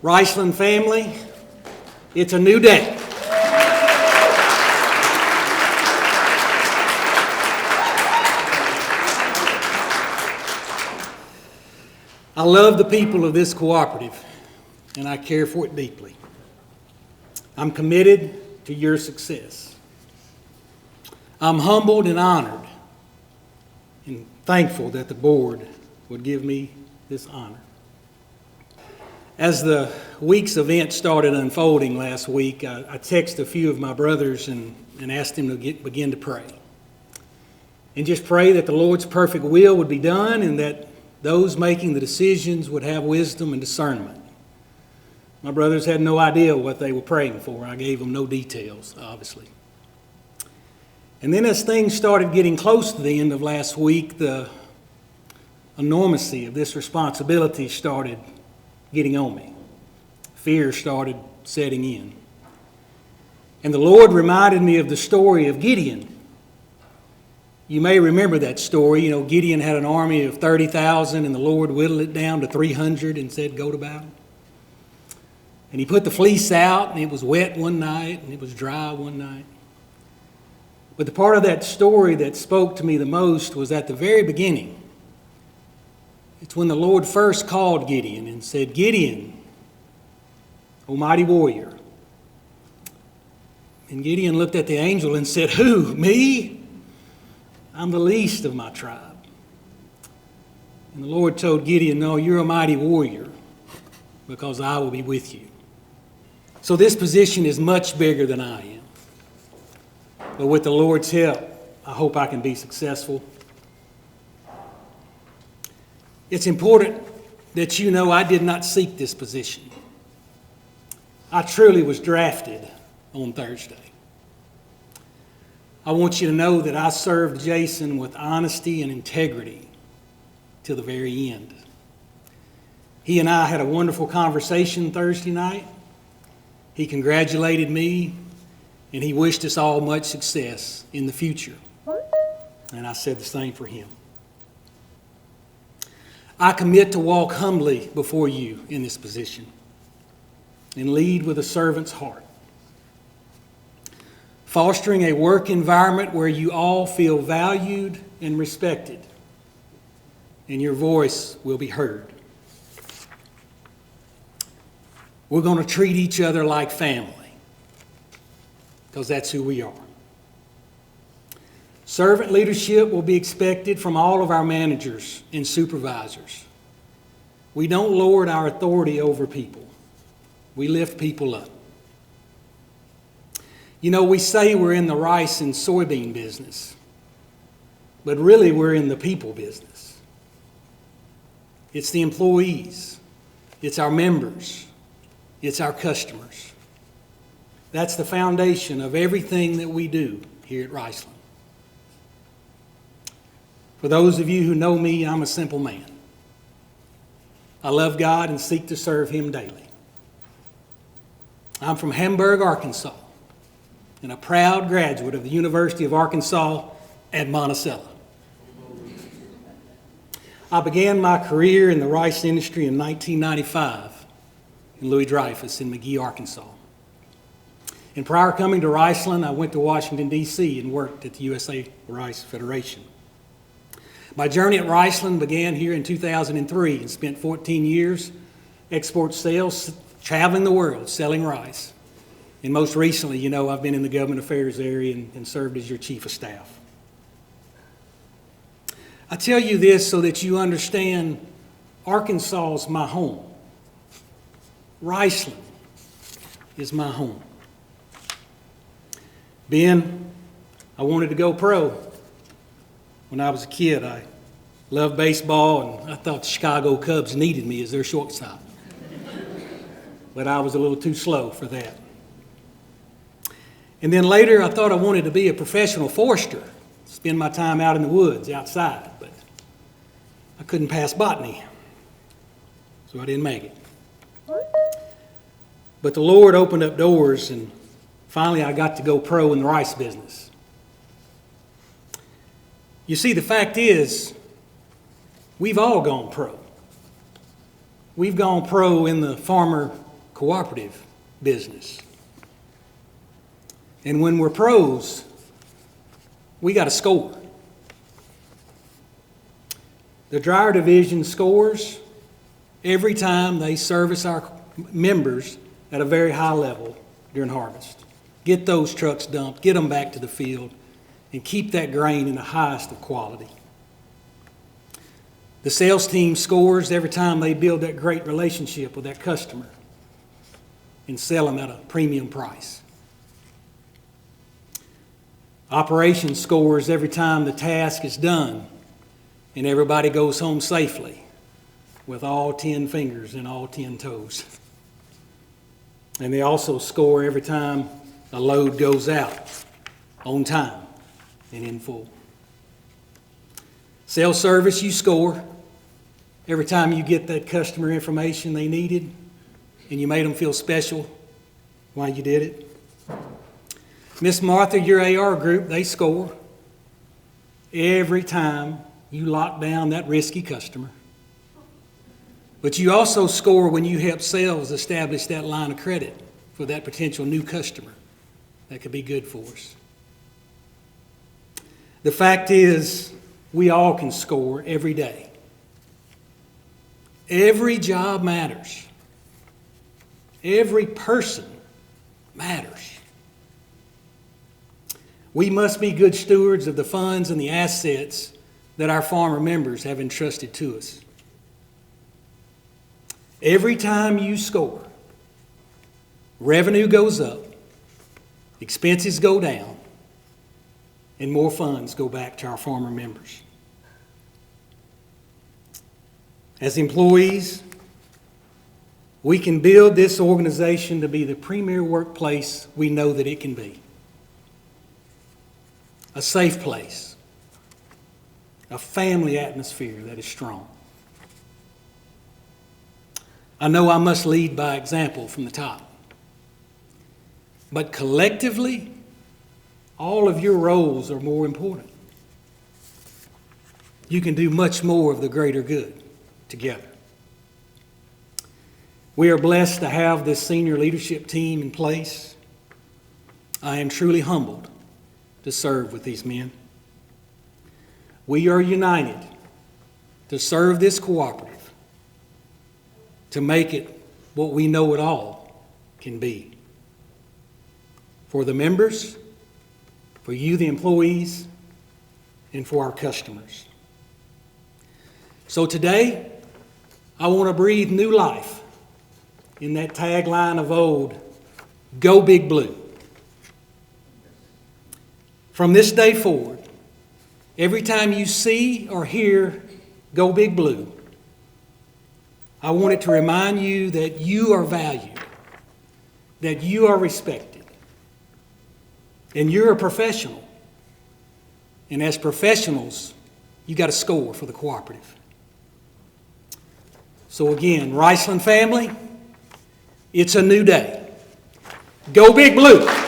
Riceland family, it's a new day. I love the people of this cooperative, and I care for it deeply. I'm committed to your success. I'm humbled and honored and thankful that the board would give me this honor. As the week's events started unfolding last week, I texted a few of my brothers and asked them to begin to pray. And just pray that the Lord's perfect will would be done and that those making the decisions would have wisdom and discernment. My brothers had no idea what they were praying for. I gave them no details, obviously. And then as things started getting close to the end of last week, the enormity of this responsibility started getting on me. Fear started setting in. And the Lord reminded me of the story of Gideon. You may remember that story. You know, Gideon had an army of 30,000 and the Lord whittled it down to 300 and said, go to battle. And he put the fleece out and it was wet one night and it was dry one night. But the part of that story that spoke to me the most was at the very beginning. It's when the Lord first called Gideon and said, Gideon, O mighty warrior. And Gideon looked at the angel and said, who, me? I'm the least of my tribe. And the Lord told Gideon, no, you're a mighty warrior because I will be with you. So this position is much bigger than I am. But with the Lord's help, I hope I can be successful. It's important that you know I did not seek this position. I truly was drafted on Thursday. I want you to know that I served Jason with honesty and integrity till the very end. He and I had a wonderful conversation Thursday night. He congratulated me, and he wished us all much success in the future. And I said the same for him. I commit to walk humbly before you in this position and lead with a servant's heart, fostering a work environment where you all feel valued and respected, and your voice will be heard. We're going to treat each other like family, because that's who we are. Servant leadership will be expected from all of our managers and supervisors. We don't lord our authority over people. We lift people up. You know, we say we're in the rice and soybean business, but really we're in the people business. It's the employees. It's our members. It's our customers. That's the foundation of everything that we do here at Riceland. For those of you who know me, I'm a simple man. I love God and seek to serve Him daily. I'm from Hamburg, Arkansas, and a proud graduate of the University of Arkansas at Monticello. I began my career in the rice industry in 1995 in Louis Dreyfus in McGee, Arkansas. And prior to coming to Riceland, I went to Washington, D.C. and worked at the USA Rice Federation. My journey at Riceland began here in 2003 and spent 14 years export sales, traveling the world, selling rice. And most recently, you know, I've been in the government affairs area and served as your chief of staff. I tell you this so that you understand Arkansas is my home. Riceland is my home. Ben, I wanted to go pro. When I was a kid, I loved baseball, and I thought the Chicago Cubs needed me as their shortstop. But I was a little too slow for that. And then later, I thought I wanted to be a professional forester, spend my time out in the woods, outside, but I couldn't pass botany, so I didn't make it. But the Lord opened up doors, and finally I got to go pro in the rice business. You see, the fact is, we've all gone pro. We've gone pro in the farmer cooperative business. And when we're pros, we got to score. The dryer division scores every time they service our members at a very high level during harvest. Get those trucks dumped, get them back to the field, and keep that grain in the highest of quality. The sales team scores every time they build that great relationship with that customer and sell them at a premium price. Operations scores every time the task is done and everybody goes home safely with all 10 fingers and all 10 toes. And they also score every time a load goes out on time and in full. Sales service, you score every time you get that customer information they needed and you made them feel special while you did it. Miss Martha, your AR group, they score every time you lock down that risky customer. But you also score when you help sales establish that line of credit for that potential new customer that could be good for us. The fact is, we all can score every day. Every job matters. Every person matters. We must be good stewards of the funds and the assets that our farmer members have entrusted to us. Every time you score, revenue goes up, expenses go down, and more funds go back to our farmer members. As employees, we can build this organization to be the premier workplace we know that it can be. A safe place, a family atmosphere that is strong. I know I must lead by example from the top, but collectively, all of your roles are more important. You can do much more of the greater good together. We are blessed to have this senior leadership team in place. I am truly humbled to serve with these men. We are united to serve this cooperative, to make it what we know it all can be. For the members, for you, the employees, and for our customers. So today, I want to breathe new life in that tagline of old, Go Big Blue. From this day forward, every time you see or hear Go Big Blue, I want it to remind you that you are valued, that you are respected, and you're a professional. And as professionals, you got to score for the cooperative. So again, Riceland family, it's a new day. Go Big Blue!